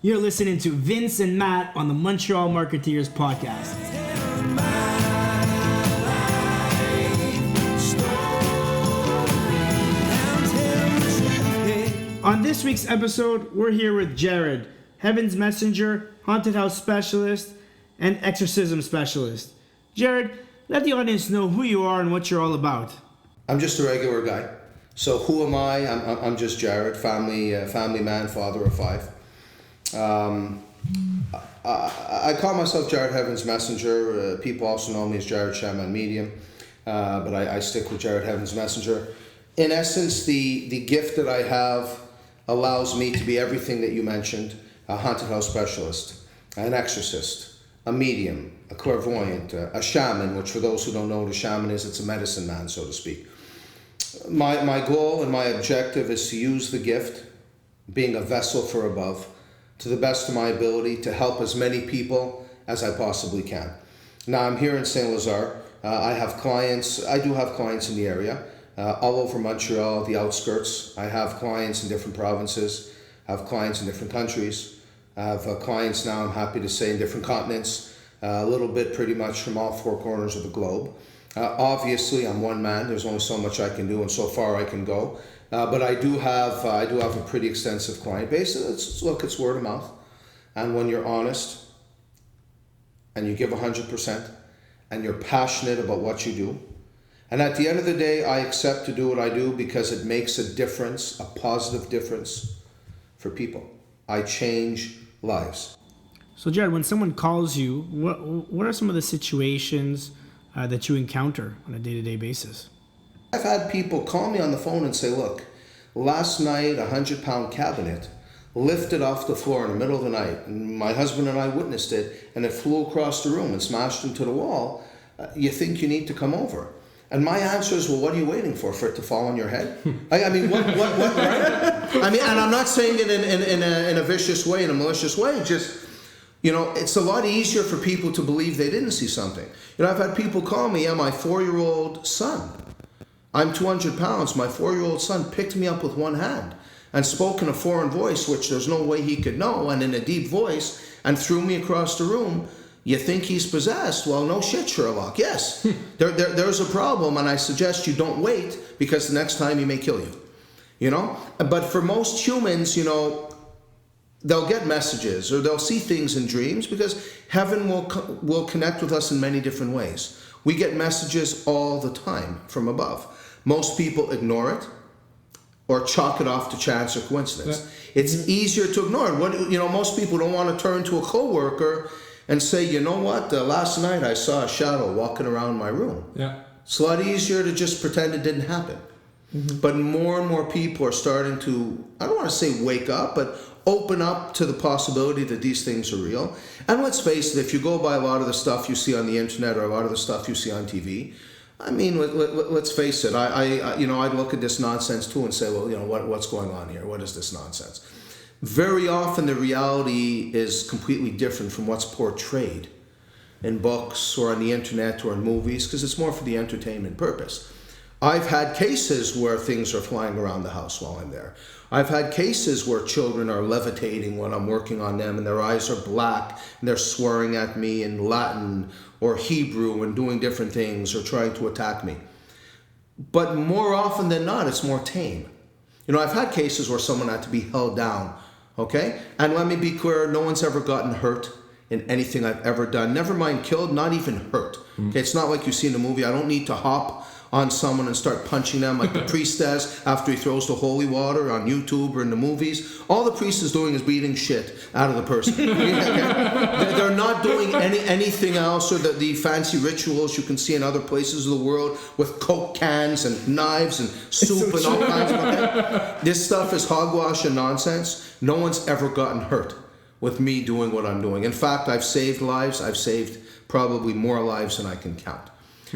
You're listening to Vince and Matt on the Montreal Marketeers podcast. On this week's episode, we're here with Jared, Heaven's Messenger, Haunted House Specialist, and Exorcism Specialist. Jared, let the audience know who you are and what you're all about. I'm just a regular guy. So who am I? I'm just Jared, family man, father of 5. I call myself Jared Heaven's Messenger. People also know me as Jared Shaman Medium, but I stick with Jared Heaven's Messenger. In essence, the gift that I have allows me to be everything that you mentioned: a haunted house specialist, an exorcist, a medium, a clairvoyant, a shaman, which for those who don't know what a shaman is, it's a medicine man, so to speak. My goal and my objective is to use the gift, being a vessel for above, to the best of my ability to help as many people as I possibly can. Now, I'm here in St. Lazare. I do have clients in the area, all over Montreal, the outskirts. I have clients in different provinces. I have clients in different countries. I have clients now, I'm happy to say, in different continents, a little bit pretty much from all 4 corners of the globe. Obviously, I'm one man. There's only so much I can do and so far I can go. But I do have a pretty extensive client base. It's word of mouth. And when you're honest and you give 100% and you're passionate about what you do, and at the end of the day, I accept to do what I do because it makes a difference, a positive difference for people. I change lives. So Jared, when someone calls you, what are some of the situations that you encounter on a day-to-day basis? I've had people call me on the phone and say, look, last night a 100-pound cabinet lifted off the floor in the middle of the night, and my husband and I witnessed it, and it flew across the room and smashed into the wall. You think you need to come over? And my answer is, well, what are you waiting for it to fall on your head? I mean, what, right? I mean, and I'm not saying it in a vicious way, in a malicious way, just, it's a lot easier for people to believe they didn't see something. I've had people call me, my 4-year-old son. I'm 200 pounds. My 4-year-old son picked me up with one hand and spoke in a foreign voice, which there's no way he could know, and in a deep voice, and threw me across the room. You think he's possessed? Well, no shit, Sherlock. Yes, there's a problem, and I suggest you don't wait because the next time he may kill you. But for most humans, they'll get messages or they'll see things in dreams because heaven will connect with us in many different ways. We get messages all the time from above. Most people ignore it or chalk it off to chance or coincidence. Yeah. It's easier to ignore it. Most people don't want to turn to a coworker and say, you know what, last night I saw a shadow walking around my room. Yeah. It's a lot easier to just pretend it didn't happen. Mm-hmm. But more and more people are starting to, I don't want to say wake up, but open up to the possibility that these things are real. And let's face it, if you go by a lot of the stuff you see on the internet or a lot of the stuff you see on TV, I mean, let's face it, I'd look at this nonsense too and say, well, what's going on here? What is this nonsense? Very often the reality is completely different from what's portrayed in books or on the internet or in movies because it's more for the entertainment purpose. I've had cases where things are flying around the house while I'm there. I've had cases where children are levitating when I'm working on them and their eyes are black and they're swearing at me in Latin or Hebrew and doing different things or trying to attack me. But more often than not, it's more tame. I've had cases where someone had to be held down, okay? And let me be clear, no one's ever gotten hurt in anything I've ever done. Never mind killed, not even hurt. Okay, it's not like you see in the movie. I don't need to hop on someone and start punching them like the priest does after he throws the holy water on YouTube or in the movies. All the priest is doing is beating shit out of the person. They're not doing anything else or the fancy rituals you can see in other places of the world with Coke cans and knives and soup and all kinds of things. This stuff is hogwash and nonsense. No one's ever gotten hurt with me doing what I'm doing. In fact, I've saved lives. I've saved probably more lives than I can count.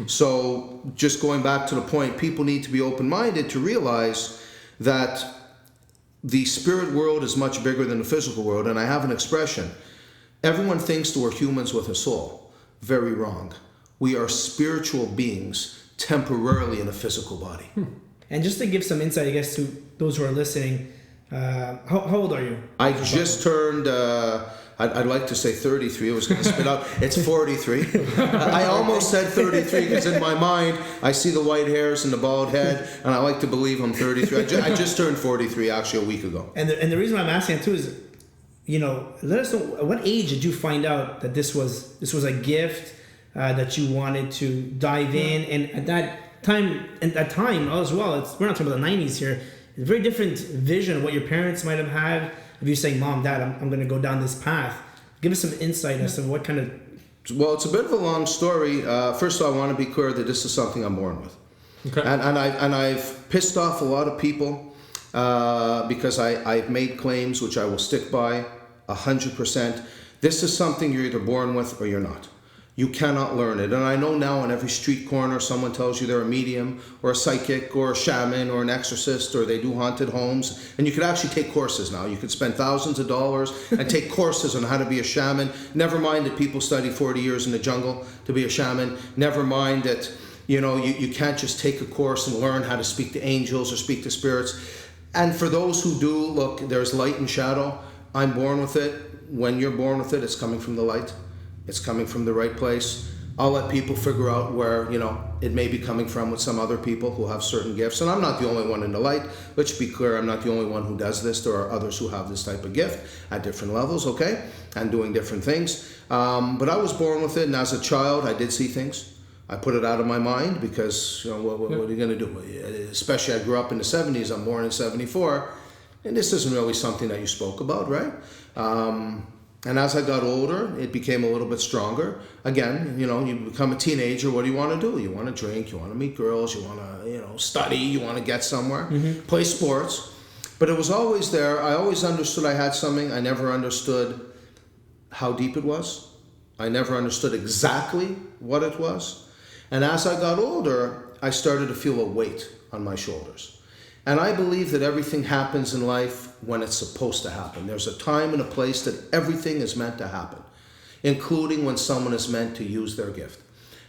So just going back to the point, people need to be open-minded to realize that the spirit world is much bigger than the physical world. And I have an expression. Everyone thinks that we're humans with a soul. Very wrong. We are spiritual beings temporarily in a physical body. And just to give some insight, I guess, to those who are listening, How old are you? I just turned, I'd like to say 33. I was going to spit out. It's 43. I almost said 33 because in my mind, I see the white hairs and the bald head, and I like to believe I'm 33. I just turned 43 actually a week ago. And the reason why I'm asking it too is, let us know, at what age did you find out that this was a gift that you wanted to dive in? And at that time as well, we're not talking about the 90s here. It's a very different vision of what your parents might have had of you saying, Mom, Dad, I'm going to go down this path. Give us some insight as to what kind of... Well, it's a bit of a long story. First of all, I want to be clear that this is something I'm born with. Okay. And I've pissed off a lot of people because I've made claims which I will stick by 100%. This is something you're either born with or you're not. You cannot learn it. And I know now on every street corner someone tells you they're a medium or a psychic or a shaman or an exorcist or they do haunted homes. And you could actually take courses now. You could spend thousands of dollars and take courses on how to be a shaman. Never mind that people study 40 years in the jungle to be a shaman. Never mind that, you can't just take a course and learn how to speak to angels or speak to spirits. And for those who do, look, there's light and shadow. I'm born with it. When you're born with it, it's coming from the light. It's coming from the right place. I'll let people figure out where, it may be coming from with some other people who have certain gifts. And I'm not the only one in the light. Let's be clear, I'm not the only one who does this. There are others who have this type of gift at different levels, okay? And doing different things. But I was born with it, and as a child, I did see things. I put it out of my mind because, what are you going to do? Especially I grew up in the 70s. I'm born in 74. And this isn't really something that you spoke about, right? And as I got older, it became a little bit stronger. Again, you become a teenager. What do you want to do? You want to drink. You want to meet girls. You want to, study. You want to get somewhere. Mm-hmm. Play sports. But it was always there. I always understood I had something. I never understood how deep it was. I never understood exactly what it was. And as I got older, I started to feel a weight on my shoulders. And I believe that everything happens in life when it's supposed to happen. There's a time and a place that everything is meant to happen, including when someone is meant to use their gift.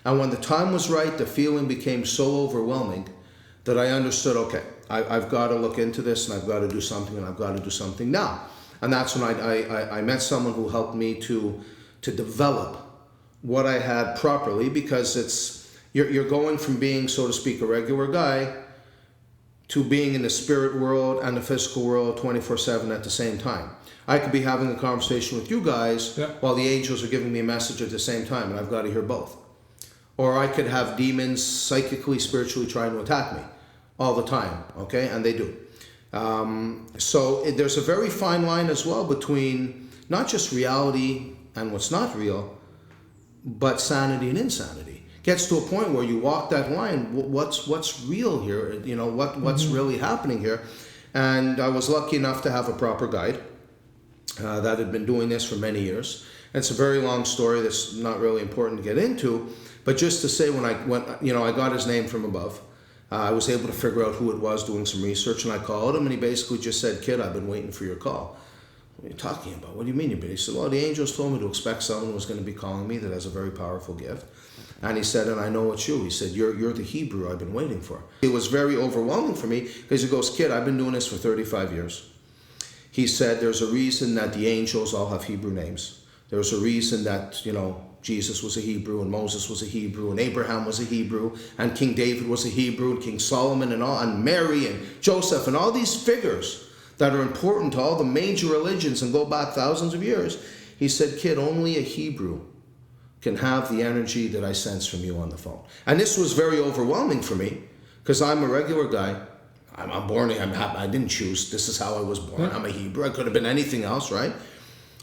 And when the time was right, the feeling became so overwhelming that I understood, okay, I've got to look into this and I've got to do something and I've got to do something now. And that's when I met someone who helped me to develop what I had properly, because you're going from being, so to speak, a regular guy to being in the spirit world and the physical world 24/7 at the same time. I could be having a conversation with you guys while the angels are giving me a message at the same time, and I've got to hear both. Or I could have demons psychically, spiritually trying to attack me all the time, okay? And they do. So there's a very fine line as well between not just reality and what's not real, but sanity and insanity. Gets to a point where you walk that line. What's real here? What's really happening here? And I was lucky enough to have a proper guide that had been doing this for many years. And it's a very long story that's not really important to get into, but just to say when I got his name from above. I was able to figure out who it was, doing some research, and I called him, and he basically just said, "Kid, I've been waiting for your call." "What are you talking about? What do you mean you've been?" He said, "Well, the angels told me to expect someone who was going to be calling me that has a very powerful gift." And he said, "And I know it's you." He said, you're the Hebrew I've been waiting for." It was very overwhelming for me because he goes, "Kid, I've been doing this for 35 years. He said, "There's a reason that the angels all have Hebrew names. There's a reason that, Jesus was a Hebrew, and Moses was a Hebrew, and Abraham was a Hebrew, and King David was a Hebrew, and King Solomon and Mary and Joseph, and all these figures that are important to all the major religions and go back thousands of years." He said, "Kid, only a Hebrew can have the energy that I sense from you on the phone." And this was very overwhelming for me because I'm a regular guy. I'm born, I didn't choose. This is how I was born. I'm a Hebrew. I could have been anything else, right?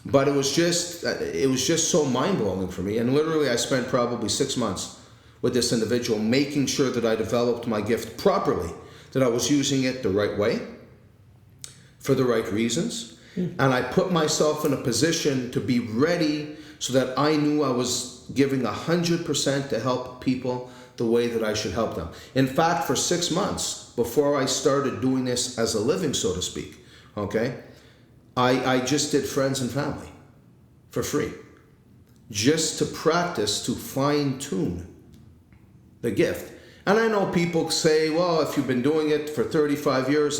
But it was just so mind-blowing for me. And literally I spent probably 6 months with this individual making sure that I developed my gift properly, that I was using it the right way, for the right reasons. And I put myself in a position to be ready so that I knew I was giving 100% to help people the way that I should help them. In fact, for 6 months, before I started doing this as a living, so to speak, okay, I just did friends and family for free, just to practice, to fine-tune the gift. And I know people say, well, if you've been doing it for 35 years,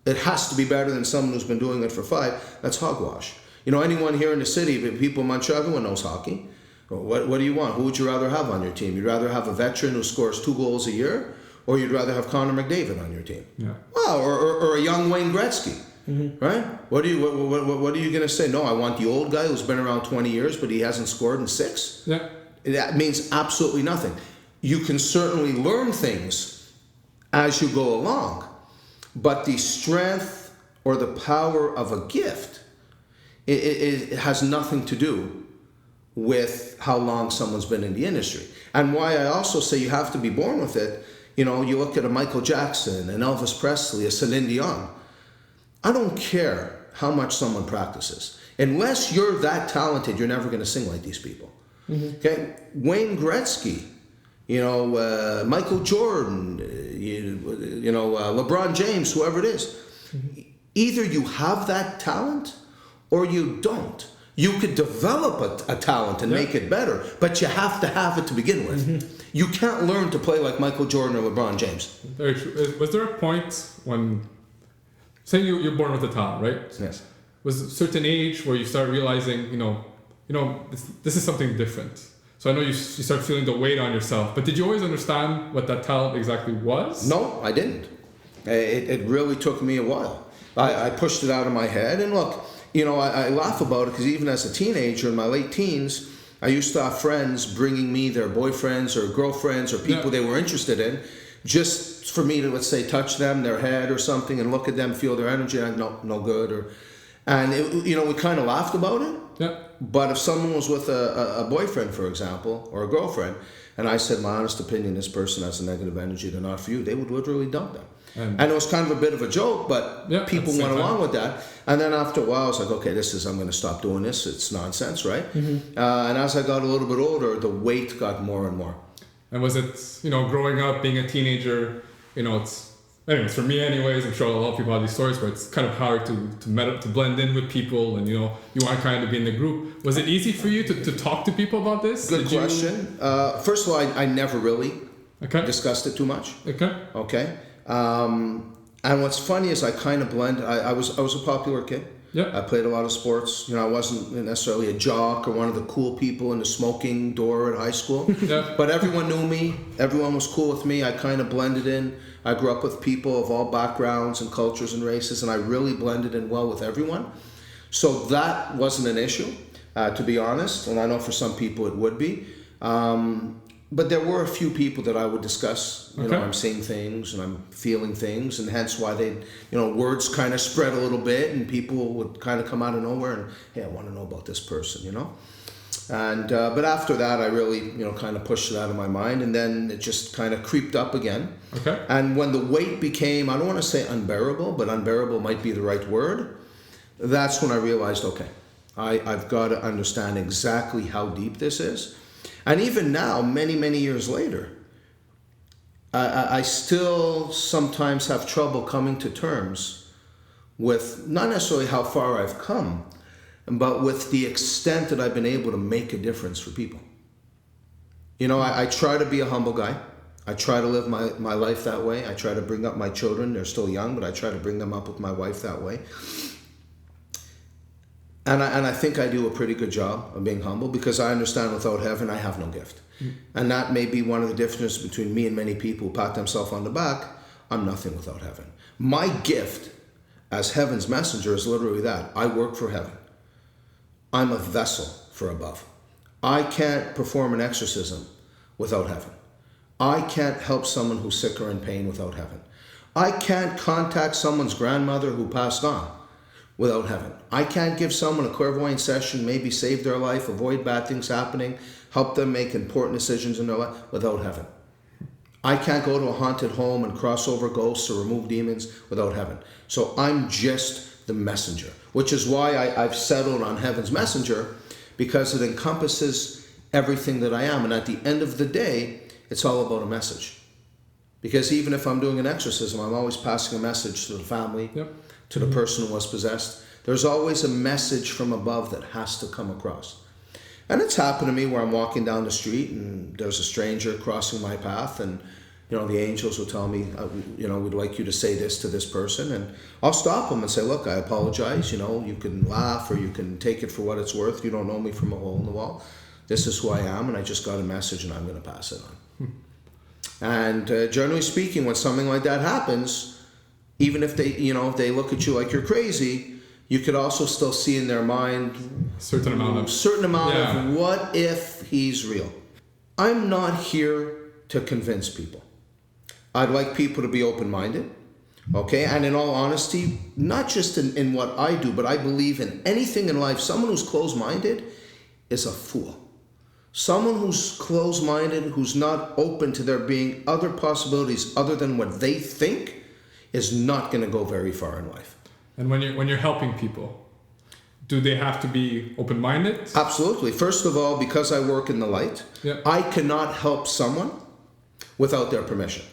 it has to be better than someone who's been doing it for 5. That's hogwash. Anyone here in the city, people in Montreal, everyone knows hockey. What do you want? Who would you rather have on your team? You'd rather have a veteran who scores 2 goals a year, or you'd rather have Connor McDavid on your team? Yeah. Well, or a young Wayne Gretzky, right? What are you going to say? No, I want the old guy who's been around 20 years, but he hasn't scored in 6. Yeah. That means absolutely nothing. You can certainly learn things as you go along, but the strength or the power of a gift, it has nothing to do with how long someone's been in the industry. And why I also say you have to be born with it. You look at a Michael Jackson, an Elvis Presley, a Celine Dion. I don't care how much someone practices. Unless you're that talented, you're never going to sing like these people. Okay? Wayne Gretzky, Michael Jordan, LeBron James, whoever it is. Either you have that talent or you don't. You could develop a talent and make it better, but you have to have it to begin with. You can't learn to play like Michael Jordan or LeBron James. Very true. Was there a point when, say you're born with a talent, right? Yes. Was a certain age where you start realizing, this is something different. So I know you start feeling the weight on yourself, but did you always understand what that talent exactly was? No, I didn't. It really took me a while. I pushed it out of my head, and look, I laugh about it because even as a teenager in my late teens, I used to have friends bringing me their boyfriends or girlfriends or people they were interested in, just for me to, let's say, touch them, their head or something, and look at them, feel their energy, and no good. We kind of laughed about it. Yeah. But if someone was with a boyfriend, for example, or a girlfriend, and I said, my honest opinion, this person has a negative energy, they're not for you, they would literally dump them. And it was kind of a bit of a joke, but people went along with that. And then after a while, I was like, okay, I'm going to stop doing this. It's nonsense, right? And as I got a little bit older, the weight got more and more. And was it, growing up, being a teenager, anyways, for me anyways, I'm sure a lot of people have these stories, but it's kind of hard to blend in with people, and you want kind of be in the group. Was it easy for you to talk to people about this? Good question. First of all, I never really discussed it too much. Okay. And what's funny is I kind of blend. I was a popular kid. Yeah. I played a lot of sports. I wasn't necessarily a jock or one of the cool people in the smoking door at high school. But everyone knew me. Everyone was cool with me. I kind of blended in. I grew up with people of all backgrounds and cultures and races, and I really blended in well with everyone. So that wasn't an issue, to be honest. And I know for some people it would be. But there were a few people that I would discuss. I'm seeing things and I'm feeling things, and hence why they, words kind of spread a little bit, and people would kind of come out of nowhere and, hey, I want to know about this person, And but after that, I really, kind of pushed it out of my mind, and then it just kind of creeped up again. Okay. And when the weight became, I don't want to say unbearable, but unbearable might be the right word. That's when I realized, okay, I've got to understand exactly how deep this is. And even now, many, many years later, I still sometimes have trouble coming to terms with not necessarily how far I've come, but with the extent that I've been able to make a difference for people. I try to be a humble guy. I try to live my life that way. I try to bring up my children. They're still young, but I try to bring them up with my wife that way. And I think I do a pretty good job of being humble, because I understand without heaven, I have no gift. And that may be one of the differences between me and many people who pat themselves on the back. I'm nothing without heaven. My gift as heaven's messenger is literally that. I work for heaven. I'm a vessel for above. I can't perform an exorcism without heaven. I can't help someone who's sick or in pain without heaven. I can't contact someone's grandmother who passed on without heaven. I can't give someone a clairvoyant session, maybe save their life, avoid bad things happening, help them make important decisions in their life without heaven. I can't go to a haunted home and cross over ghosts or remove demons without heaven. So I'm just the messenger, which is why I've settled on heaven's messenger, because it encompasses everything that I am. And at the end of the day, it's all about a message. Because even if I'm doing an exorcism, I'm always passing a message to the family, to the person who was possessed. There's always a message from above that has to come across. And it's happened to me where I'm walking down the street and there's a stranger crossing my path, and the angels will tell me, we'd like you to say this to this person, and I'll stop them and say, look, I apologize. You can laugh or you can take it for what it's worth. You don't know me from a hole in the wall. This is who I am, and I just got a message, and I'm going to pass it on. And generally speaking, when something like that happens, even if they, if they look at you like you're crazy, you could also still see in their mind a certain amount of what if he's real. I'm not here to convince people. I'd like people to be open-minded, okay? And in all honesty, not just in what I do, but I believe in anything in life, someone who's closed-minded is a fool. Someone who's closed-minded, who's not open to there being other possibilities other than what they think, is not going to go very far in life. And when you're helping people, do they have to be open-minded? Absolutely. First of all, because I work in the light, I cannot help someone without their permission.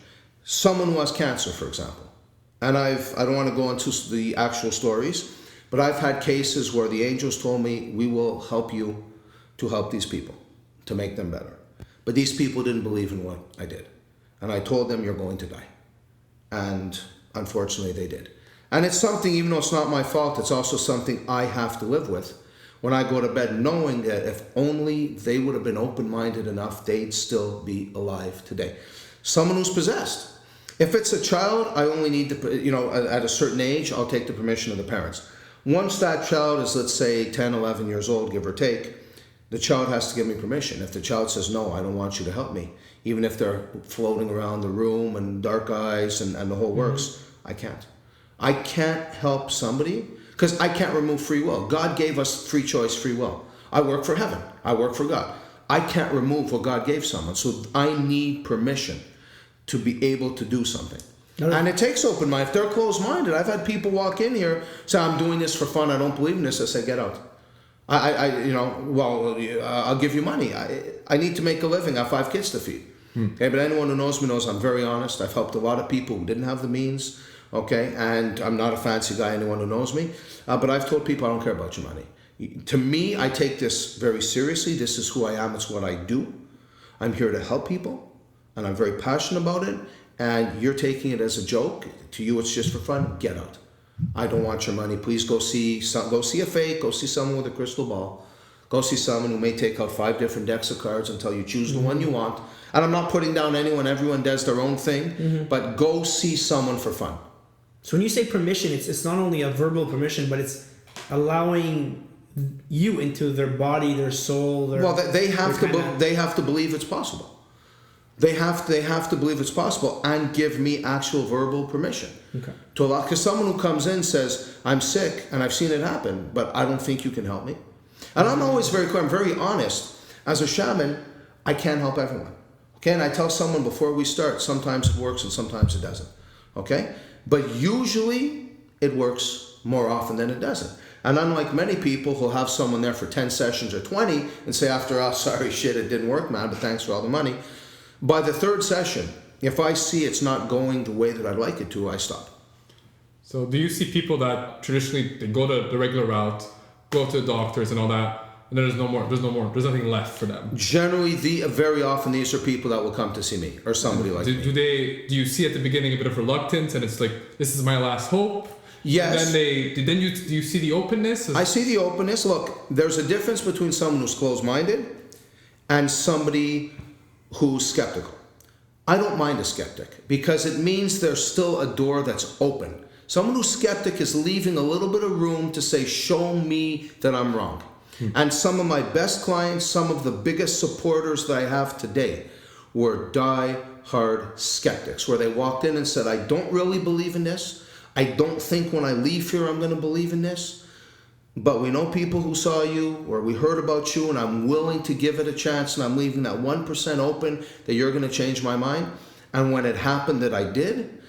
Someone who has cancer, for example. And I don't want to go into the actual stories, but I've had cases where the angels told me, we will help you to help these people, to make them better. But these people didn't believe in what I did. And I told them, you're going to die. And unfortunately, they did. And it's something, even though it's not my fault, it's also something I have to live with when I go to bed, knowing that if only they would have been open-minded enough, they'd still be alive today. Someone who's possessed. If it's a child, I only need to, at a certain age, I'll take the permission of the parents. Once that child is, let's say, 10, 11 years old, give or take, the child has to give me permission. If the child says, no, I don't want you to help me, even if they're floating around the room and dark eyes and the whole works, I can't. I can't help somebody because I can't remove free will. God gave us free choice, free will. I work for heaven. I work for God. I can't remove what God gave someone. So I need permission to be able to do something. And it takes open mind. If they're closed-minded, I've had people walk in here, say, I'm doing this for fun. I don't believe in this. I say, get out. I'll give you money. I need to make a living. I have 5 kids to feed. Okay, but anyone who knows me knows I'm very honest. I've helped a lot of people who didn't have the means. Okay, and I'm not a fancy guy, anyone who knows me. But I've told people I don't care about your money. To me, I take this very seriously. This is who I am. It's what I do. I'm here to help people, and I'm very passionate about it. And you're taking it as a joke. To you, it's just for fun. Get out. I don't want your money. Please go see a fake. Go see someone with a crystal ball. Go see someone who may take out 5 different decks of cards until you choose the one you want. And I'm not putting down anyone. Everyone does their own thing. But go see someone for fun. So when you say permission, it's not only a verbal permission, but it's allowing you into their body, their soul. They have to believe it's possible. They have to believe it's possible and give me actual verbal permission. Okay. To allow, because someone who comes in says, I'm sick and I've seen it happen, but I don't think you can help me. And I'm always very clear, I'm very honest. As a shaman, I can't help everyone. Okay, and I tell someone before we start, sometimes it works and sometimes it doesn't. Okay? But usually it works more often than it doesn't. And unlike many people who'll have someone there for 10 sessions or 20 and say after, oh, sorry, shit, it didn't work, man, but thanks for all the money. By the 3rd session, if I see it's not going the way that I'd like it to, I stop. So do you see people that traditionally, they go the regular route, go to the doctors and all that, and there's nothing left for them? Generally, very often these are people that will come to see me or somebody like me. Do you see at the beginning a bit of reluctance and it's like, this is my last hope? Yes. Do you see the openness? I see the openness. Look, there's a difference between someone who's closed-minded and somebody who's skeptical. I don't mind a skeptic because it means there's still a door that's open. Someone who's skeptic is leaving a little bit of room to say, show me that I'm wrong. And some of my best clients, some of the biggest supporters that I have today were die-hard skeptics, where they walked in and said, I don't really believe in this. I don't think when I leave here I'm going to believe in this. But we know people who saw you, or we heard about you, and I'm willing to give it a chance, and I'm leaving that 1% open that you're going to change my mind. And when it happened that I did,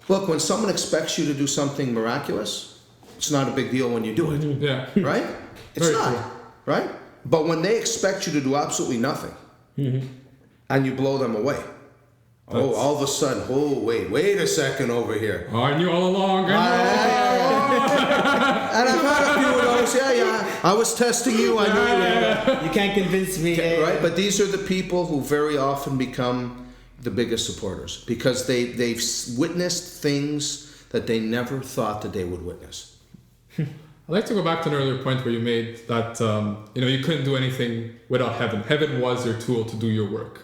look, when someone expects you to do something miraculous, it's not a big deal when you do it. Yeah. Right? It's Very not. true. Right? But when they expect you to do absolutely nothing, and you blow them away, all of a sudden, wait a second over here. Oh, I knew all along. And I've had a few of those. Yeah. I was testing you. I knew you. You can't convince me. Right? But these are the people who very often become the biggest supporters because they've witnessed things that they never thought that they would witness. I'd like to go back to an earlier point where you made that you couldn't do anything without heaven. Heaven was your tool to do your work.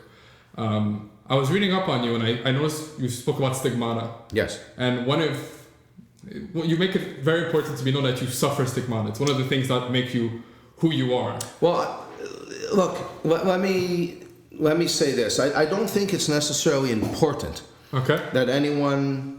I was reading up on you, and I noticed you spoke about stigmata. Yes. And you make it very important to be known that you suffer stigmata. It's one of the things that make you who you are. Well, look, let me say this. I don't think it's necessarily important that anyone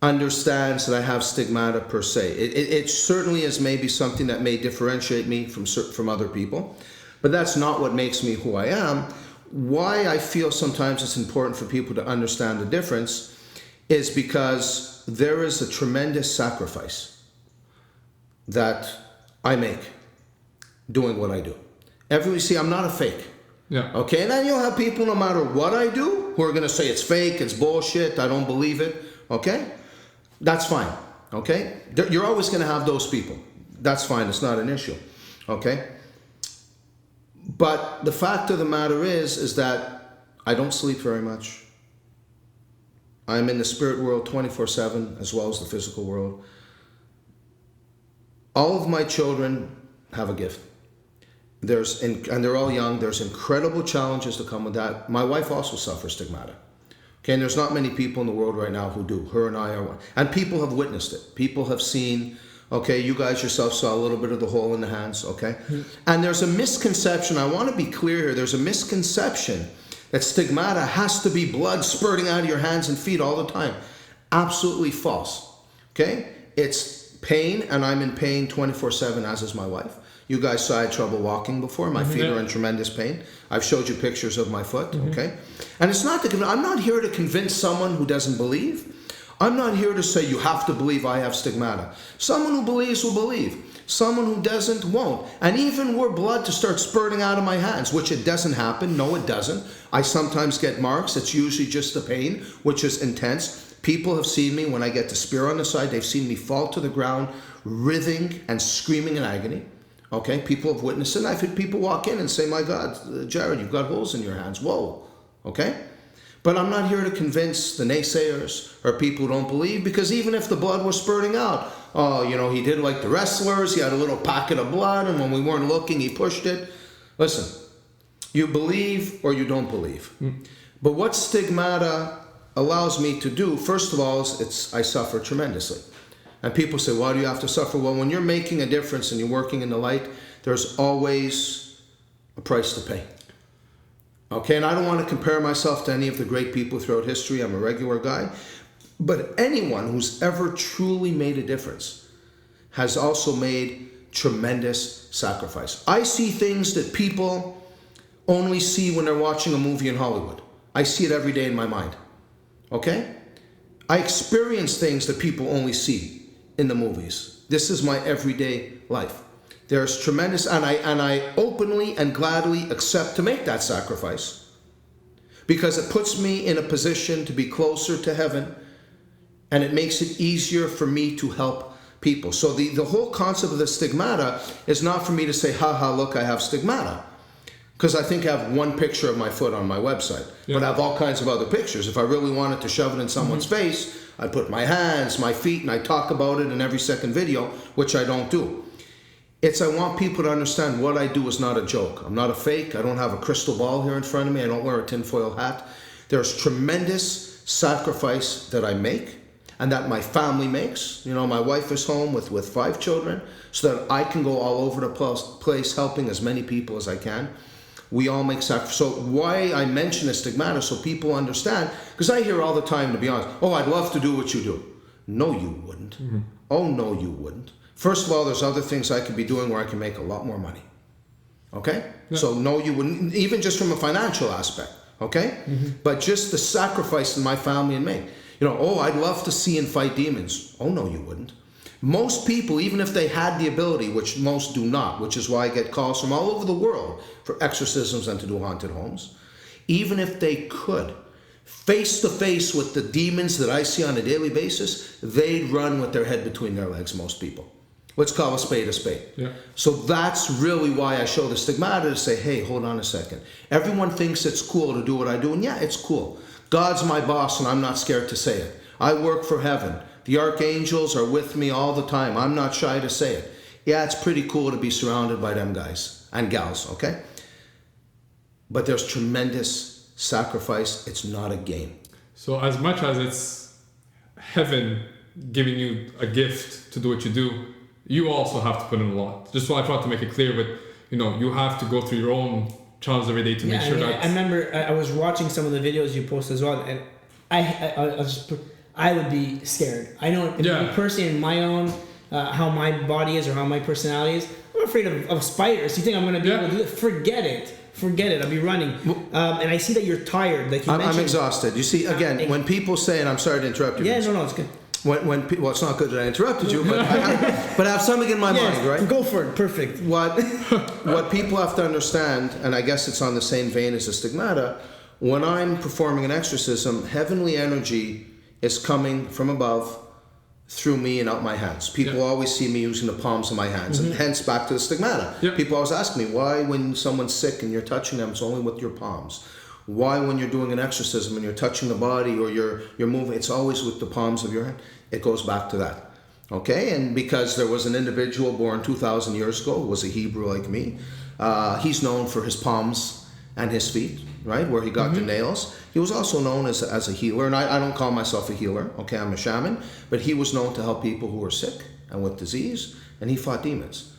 understands that I have stigmata per se. It certainly is maybe something that may differentiate me from other people, but that's not what makes me who I am. Why I feel sometimes it's important for people to understand the difference is because there is a tremendous sacrifice that I make doing what I do. See, I'm not a fake. Yeah. Okay, and then you'll have people, no matter what I do, who are going to say it's fake, it's bullshit, I don't believe it. Okay? That's fine. Okay? You're always going to have those people. That's fine. It's not an issue. Okay? But the fact of the matter is that I don't sleep very much. I'm in the spirit world 24/7 as well as the physical world. All of my children have a gift. And they're all young. There's incredible challenges to come with that. My wife also suffers stigmata. Okay, and there's not many people in the world right now who do. Her and I are one. And people have witnessed it. People have seen, okay, you guys yourself saw a little bit of the hole in the hands, okay? Mm-hmm. And there's a misconception, I want to be clear here, there's a misconception that stigmata has to be blood spurting out of your hands and feet all the time. Absolutely false, okay? It's pain, and I'm in pain 24/7, as is my wife. You guys saw I had trouble walking before. My feet are in tremendous pain. I've showed you pictures of my foot, okay? And it's not I'm not here to convince someone who doesn't believe. I'm not here to say you have to believe I have stigmata. Someone who believes will believe. Someone who doesn't won't. And even were blood to start spurting out of my hands, which it doesn't happen. No, it doesn't. I sometimes get marks. It's usually just the pain, which is intense. People have seen me when I get the spear on the side. They've seen me fall to the ground, writhing and screaming in agony. Okay, people have witnessed it. I've had people walk in and say, my God, Jared, you've got holes in your hands. Whoa. Okay? But I'm not here to convince the naysayers or people who don't believe, because even if the blood was spurting out, he did like the wrestlers. He had a little packet of blood, and when we weren't looking, he pushed it. Listen, you believe or you don't believe. But what stigmata allows me to do, first of all, is I suffer tremendously. And people say, why do you have to suffer? Well, when you're making a difference and you're working in the light, there's always a price to pay. Okay, and I don't want to compare myself to any of the great people throughout history. I'm a regular guy. But anyone who's ever truly made a difference has also made tremendous sacrifice. I see things that people only see when they're watching a movie in Hollywood. I see it every day in my mind. Okay? I experience things that people only see in the movies. This is my everyday life. There's tremendous, and I openly and gladly accept to make that sacrifice because it puts me in a position to be closer to heaven, and it makes it easier for me to help people. So the whole concept of the stigmata is not for me to say, haha, look, I have stigmata. Because I think I have one picture of my foot on my website, but I have all kinds of other pictures. If I really wanted to shove it in someone's face, I'd put my hands, my feet, and I talk about it in every second video, which I don't do. I want people to understand what I do is not a joke. I'm not a fake. I don't have a crystal ball here in front of me. I don't wear a tinfoil hat. There's tremendous sacrifice that I make and that my family makes. My wife is home with 5 children so that I can go all over the place helping as many people as I can. We all make sacrifice. So why I mention the stigmata, so people understand, because I hear all the time, to be honest, oh, I'd love to do what you do. No, you wouldn't. Oh, no, you wouldn't. First of all, there's other things I could be doing where I can make a lot more money. Okay? Yeah. So no, you wouldn't, even just from a financial aspect. Okay? But just the sacrifice in my family and me. Oh, I'd love to see and fight demons. Oh, no, you wouldn't. Most people, even if they had the ability, which most do not, which is why I get calls from all over the world for exorcisms and to do haunted homes, even if they could, face to face with the demons that I see on a daily basis, they'd run with their head between their legs, most people. Let's call a spade a spade. Yeah. So that's really why I show the stigmata, to say, hey, hold on a second. Everyone thinks it's cool to do what I do, and yeah, it's cool. God's my boss, and I'm not scared to say it. I work for heaven. The archangels are with me all the time. I'm not shy to say it. Yeah, it's pretty cool to be surrounded by them guys and gals, okay? But there's tremendous sacrifice. It's not a game. So as much as it's heaven giving you a gift to do what you do, you also have to put in a lot. Just so I try to make it clear, but you have to go through your own challenges every day to make sure that. I remember I was watching some of the videos you post as well, and I would be scared. I know me personally in my own how my body is or how my personality is. I'm afraid of spiders. You think I'm going to be able to do it? Forget it. I'll be running. And I see that you're tired. Like you mentioned. I'm exhausted. You see, again, when people say, and I'm sorry to interrupt you. Yeah, no, it's good. Well, it's not good that I interrupted you, but I have something in my mind, right? Go for it. Perfect. What people have to understand, and I guess it's on the same vein as the stigmata, when I'm performing an exorcism, heavenly energy is coming from above through me and out my hands. People always see me using the palms of my hands, and hence back to the stigmata. People always ask me, why when someone's sick and you're touching them, it's only with your palms? Why when you're doing an exorcism and you're touching the body or you're moving, it's always with the palms of your hand? It goes back to that. Okay, and because there was an individual born 2,000 years ago who was a Hebrew like me, he's known for his palms and his feet, right, where he got the nails. He was also known as a healer, and I don't call myself a healer, okay, I'm a shaman, but he was known to help people who were sick and with disease, and he fought demons,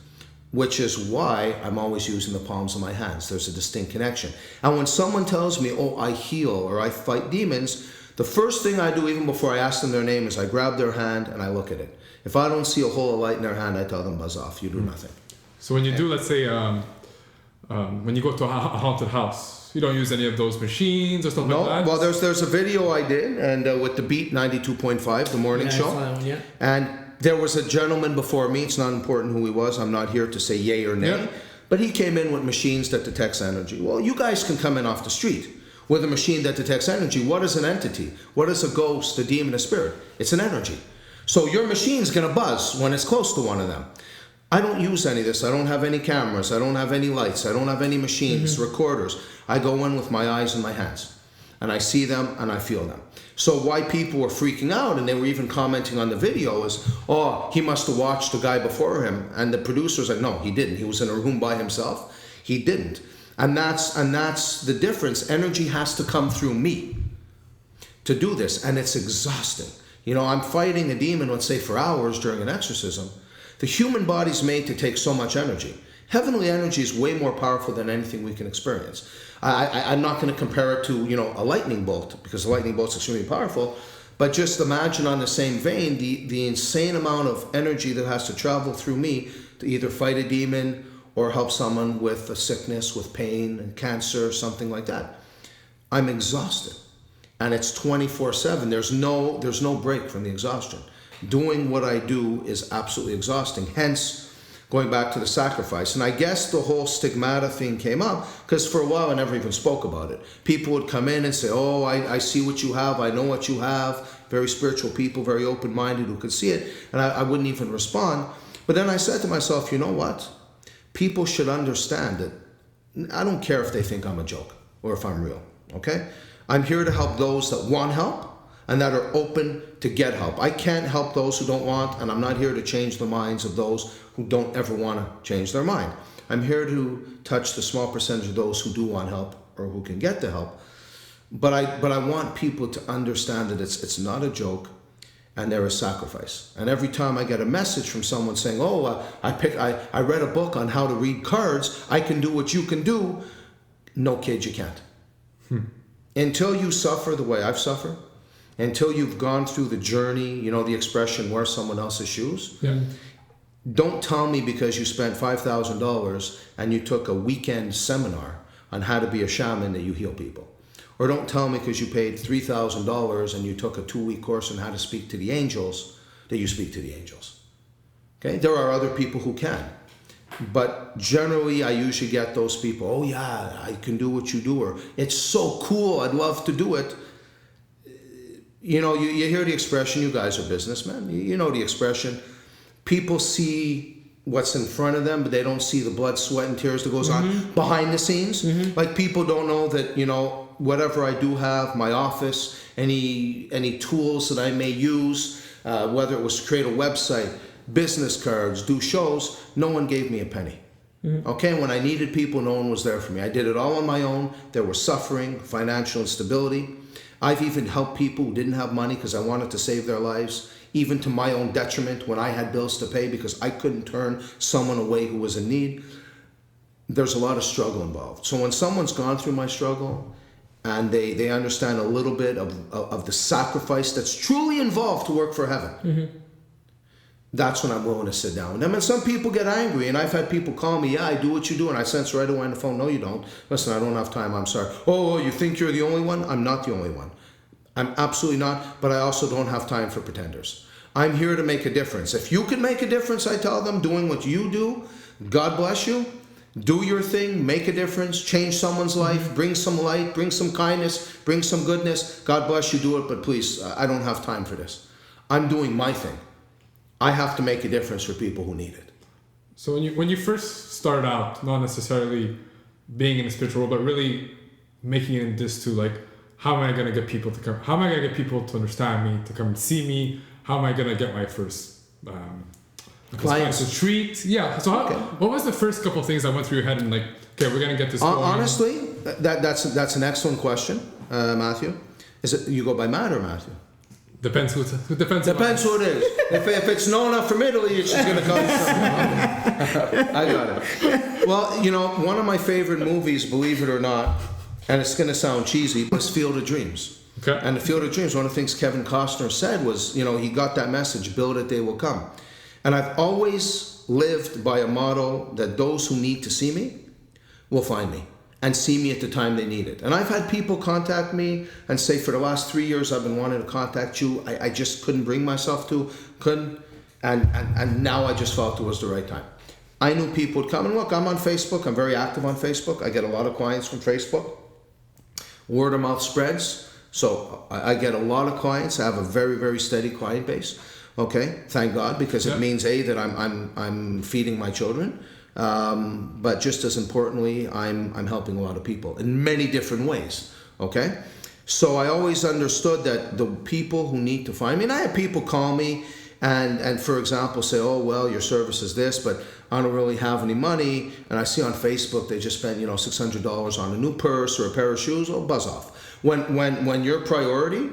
which is why I'm always using the palms of my hands. There's a distinct connection. And when someone tells me, oh, I heal or I fight demons, the first thing I do, even before I ask them their name, is I grab their hand and I look at it. If I don't see a hole of light in their hand, I tell them, buzz off, you do nothing. So when you do, let's say, when you go to a haunted house, you don't use any of those machines or stuff like that? No, well, there's a video I did, and with the Beat 92.5, the morning show. And there was a gentleman before me. It's not important who he was. I'm not here to say yay or nay. But he came in with machines that detects energy. Well, you guys can come in off the street with a machine that detects energy. What is an entity? What is a ghost, a demon, a spirit? It's an energy. So your machine's going to buzz when it's close to one of them. I don't use any of this. I don't have any cameras. I don't have any lights. I don't have any machines, recorders. I go in with my eyes and my hands. And I see them and I feel them. So why people were freaking out, and they were even commenting on the video, is, oh, he must have watched the guy before him. And the producer's like, no, he didn't. He was in a room by himself. He didn't. And that's the difference. Energy has to come through me to do this, and it's exhausting. I'm fighting a demon, let's say, for hours during an exorcism. The human body's made to take so much energy. Heavenly energy is way more powerful than anything we can experience. I'm not going to compare it to, a lightning bolt, because a lightning bolt's extremely powerful. But just imagine on the same vein, the insane amount of energy that has to travel through me to either fight a demon or help someone with a sickness, with pain and cancer, something like that. I'm exhausted. And it's 24/7. There's no break from the exhaustion. Doing what I do is absolutely exhausting. Hence, going back to the sacrifice. And I guess the whole stigmata thing came up because for a while I never even spoke about it. People would come in and say, oh, I see what you have. I know what you have. Very spiritual people, very open-minded who could see it. And I wouldn't even respond. But then I said to myself, you know what? People should understand that I don't care if they think I'm a joke or if I'm real, okay? I'm here to help those that want help and that are open to get help. I can't help those who don't want, and I'm not here to change the minds of those who don't ever want to change their mind. I'm here to touch the small percentage of those who do want help or who can get the help. But I want people to understand that it's not a joke, and there is sacrifice. And every time I get a message from someone saying, oh, I read a book on how to read cards, I can do what you can do. No, kid, you can't. Until you suffer the way I've suffered, until you've gone through the journey, the expression, wear someone else's shoes. Yeah. Don't tell me because you spent $5,000 and you took a weekend seminar on how to be a shaman that you heal people. Or don't tell me because you paid $3,000 and you took a 2-week course on how to speak to the angels that you speak to the angels. Okay? There are other people who can. But generally, I usually get those people, oh yeah, I can do what you do, or it's so cool, I'd love to do it. You hear the expression, you guys are businessmen, you know the expression, people see what's in front of them, but they don't see the blood, sweat, and tears that goes on behind the scenes. Like people don't know that, you know, whatever I do have, my office, any tools that I may use, whether it was to create a website, business cards, do shows, no one gave me a penny. Okay, when I needed people, no one was there for me. I did it all on my own. There was suffering, financial instability. I've even helped people who didn't have money because I wanted to save their lives, even to my own detriment when I had bills to pay because I couldn't turn someone away who was in need. There's a lot of struggle involved. So when someone's gone through my struggle and they understand a little bit of the sacrifice that's truly involved to work for heaven, that's when I'm willing to sit down with them. And some people get angry, and I've had people call me, yeah, I do what you do, and I sense right away on the phone, no, you don't. Listen, I don't have time, I'm sorry. Oh, you think you're the only one? I'm not the only one. I'm absolutely not, but I also don't have time for pretenders. I'm here to make a difference. If you can make a difference, I tell them, doing what you do, God bless you. Do your thing, make a difference, change someone's life, bring some light, bring some kindness, bring some goodness. God bless you, do it, but please, I don't have time for this. I'm doing my thing. I have to make a difference for people who need it. So when you first started out, not necessarily being in the spiritual world, but really making it this to like, how am I going to get people to come? How am I going to get people to understand me, to come and see me? How am I going to get my first clients to treat? Yeah. So what was the first couple of things that went through your head and like, okay, we're going to get this going? Honestly, that's an excellent question, Matthew. Is it you go by Matt or Matthew? Depends who it is. If it's known enough from Italy, it's just going to come from. I got it. Well, you know, one of my favorite movies, believe it or not, and it's going to sound cheesy, was Field of Dreams. Okay. And the Field of Dreams, one of the things Kevin Costner said was, you know, he got that message, build it, they will come. And I've always lived by a motto that those who need to see me will find me and see me at the time they need it. And I've had people contact me and say, for the last 3 years, I've been wanting to contact you. I just couldn't bring myself to, and now I just felt it was the right time. I knew people would come, and look, I'm on Facebook. I'm very active on Facebook. I get a lot of clients from Facebook. Word of mouth spreads. So I get a lot of clients. I have a very, very steady client base. Okay, thank God, because it means that I'm feeding my children. But just as importantly, I'm helping a lot of people in many different ways. Okay, so I always understood that the people who need to find me, and I have people call me and for example say, oh well, your service is this, but I don't really have any money, and I see on Facebook they just spent $600 on a new purse or a pair of shoes. Oh, buzz off. When your priority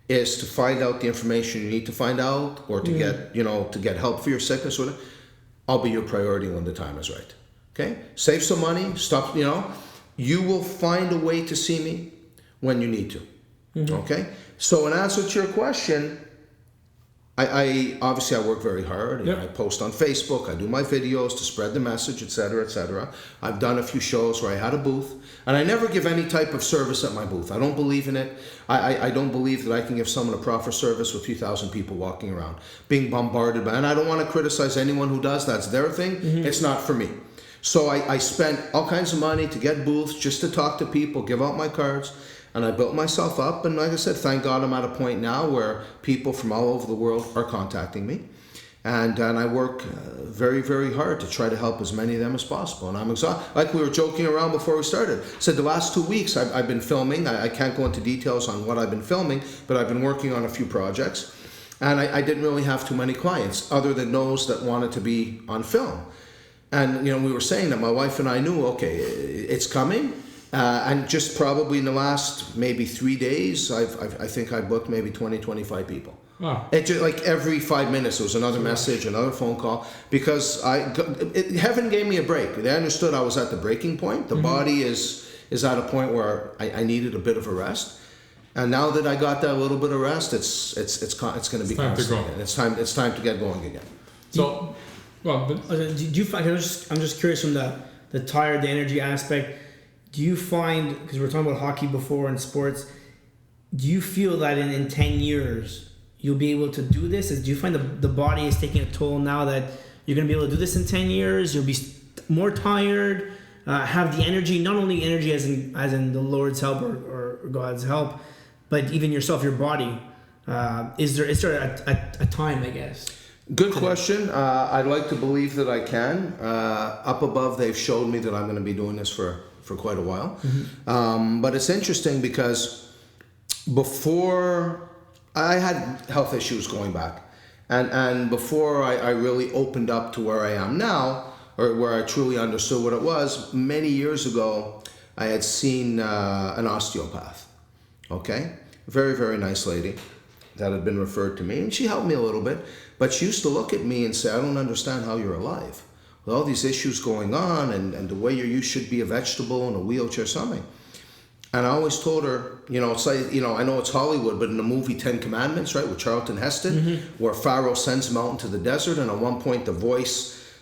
is to find out the information you need to find out, or to get to get help for your sickness or whatever, I'll be your priority when the time is right. Okay? Save some money, stop, you will find a way to see me when you need to. Okay? So in answer to your question, I obviously I work very hard. I post on Facebook, I do my videos to spread the message, etc., etc. I've done a few shows where I had a booth, and I never give any type of service at my booth. I don't believe in it. I don't believe that I can give someone a proper service with 2,000 people walking around, being bombarded by, and I don't want to criticize anyone who does. That's their thing. It's not for me. So I spent all kinds of money to get booths, just to talk to people, give out my cards. And I built myself up, and like I said, thank God I'm at a point now where people from all over the world are contacting me. And I work very, very hard to try to help as many of them as possible. And I'm exhausted. Like we were joking around before we started. Said the last 2 weeks I've been filming. I can't go into details on what I've been filming, but I've been working on a few projects. And I didn't really have too many clients other than those that wanted to be on film. And we were saying that my wife and I knew, okay, it's coming. And just probably in the last maybe 3 days, I think I booked maybe 20, 25 people. Wow. It just like every 5 minutes there was another message, another phone call, because heaven gave me a break. They understood I was at the breaking point. The body is at a point where I needed a bit of a rest. And now that I got that little bit of rest, it's going to be constant. It's time to get going again. So, do you find? I'm just curious from the tired, the energy aspect. Do you find, because we're talking about hockey before and sports, do you feel that in 10 years you'll be able to do this? Do you find the body is taking a toll now that you're going to be able to do this in 10 years? You'll be more tired, have the energy, not only energy as in the Lord's help or God's help, but even yourself, your body. Is there a time, I guess? Good question. I'd like to believe that I can. Up above, they've showed me that I'm going to be doing this for quite a while. But it's interesting because before I had health issues going back, and before I really opened up to where I am now, or where I truly understood what it was, many years ago, I had seen an osteopath. Okay? Very, very nice lady that had been referred to me, and she helped me a little bit, but she used to look at me and say, I don't understand how you're alive. With all these issues going on, and the way you should be a vegetable in a wheelchair, something. And I always told her, it's like, I know it's Hollywood, but in the movie 10 Commandments, right, with Charlton Heston, where Pharaoh sends him out into the desert, and at one point the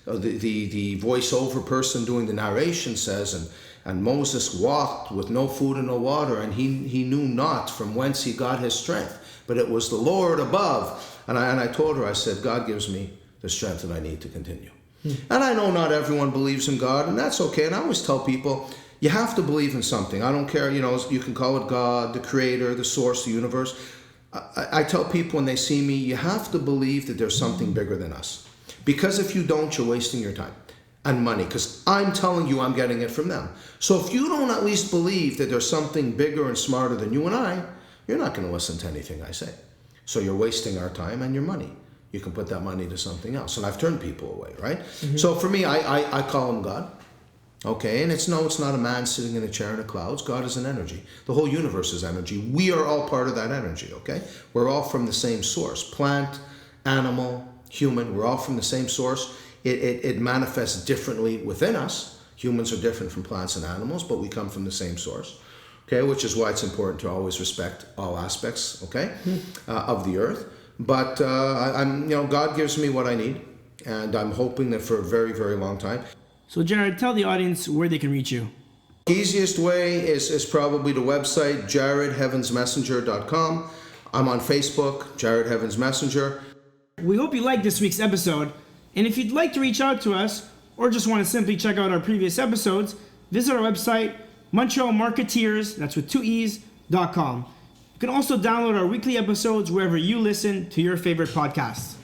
voiceover person doing the narration says, and Moses walked with no food and no water, and he knew not from whence he got his strength, but it was the Lord above. And I told her, I said, God gives me the strength that I need to continue. And I know not everyone believes in God, and that's okay. And I always tell people, you have to believe in something. I don't care, you can call it God, the creator, the source, the universe. I tell people when they see me, you have to believe that there's something bigger than us. Because if you don't, you're wasting your time and money, because I'm telling you I'm getting it from them. So if you don't at least believe that there's something bigger and smarter than you and I, you're not going to listen to anything I say. So you're wasting our time and your money. You can put that money to something else. And I've turned people away, right? So for me, I call him God. Okay, and it's not a man sitting in a chair in the clouds. God is an energy. The whole universe is energy. We are all part of that energy, okay? We're all from the same source. Plant, animal, human, we're all from the same source. It manifests differently within us. Humans are different from plants and animals, but we come from the same source. Okay, which is why it's important to always respect all aspects, okay, of the earth. But God gives me what I need, and I'm hoping that for a very, very long time. So Jared, tell the audience where they can reach you. Easiest way is probably the website, jaredheavensmessenger.com. I'm on Facebook, Jared Heavens Messenger. We hope you liked this week's episode, and if you'd like to reach out to us, or just want to simply check out our previous episodes, visit our website, Montreal Marketeers, that's with 2 E's.com. You can also download our weekly episodes wherever you listen to your favorite podcasts.